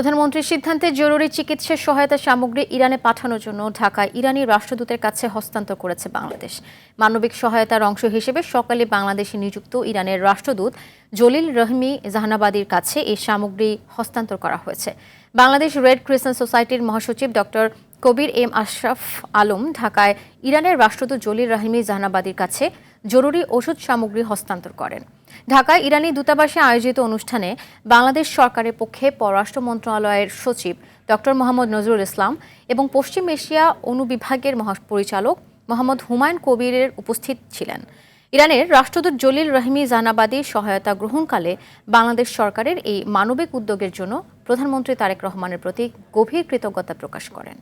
প্রধানমন্ত্রীর সিদ্ধান্তে জরুরি চিকিৎসা সহায়তা সামগ্রী ইরানে পাঠানোর জন্য ঢাকায় ইরানি রাষ্ট্রদূতের কাছে হস্তান্তর করেছে বাংলাদেশ। মানবিক সহায়তার অংশ হিসেবে সকালে বাংলাদেশে নিযুক্ত ইরানের রাষ্ট্রদূত জলিল রহমি জাহানাবাদীর কাছে এই সামগ্রী হস্তান্তর করা হয়েছে। বাংলাদেশ রেড ক্রিসেন্ট সোসাইটির মহাসচিব ডক্টর কবির এম আশরাফ আলম ঢাকায় ইরানের রাষ্ট্রদূত জলিল রহমি জাহানাবাদীর কাছে জরুরি ওষুধ সামগ্রী হস্তান্তর করেন। ঢাকায় ইরানি দূতাবাসে আয়োজিত অনুষ্ঠানে বাংলাদেশ সরকারের পক্ষে পররাষ্ট্র মন্ত্রণালয়ের সচিব ডক্টর মোহাম্মদ নজরুল ইসলাম এবং পশ্চিম এশিয়া অনুবিভাগের মহাপরিচালক মোহাম্মদ হুমায়ুন কবিরের উপস্থিত ছিলেন। ইরানের রাষ্ট্রদূত জলিল রহমি জাহানাবাদীর সহায়তা গ্রহণকালে বাংলাদেশ সরকারের এই মানবিক উদ্যোগের জন্য প্রধানমন্ত্রী তারেক রহমানের প্রতি গভীর কৃতজ্ঞতা প্রকাশ করেন।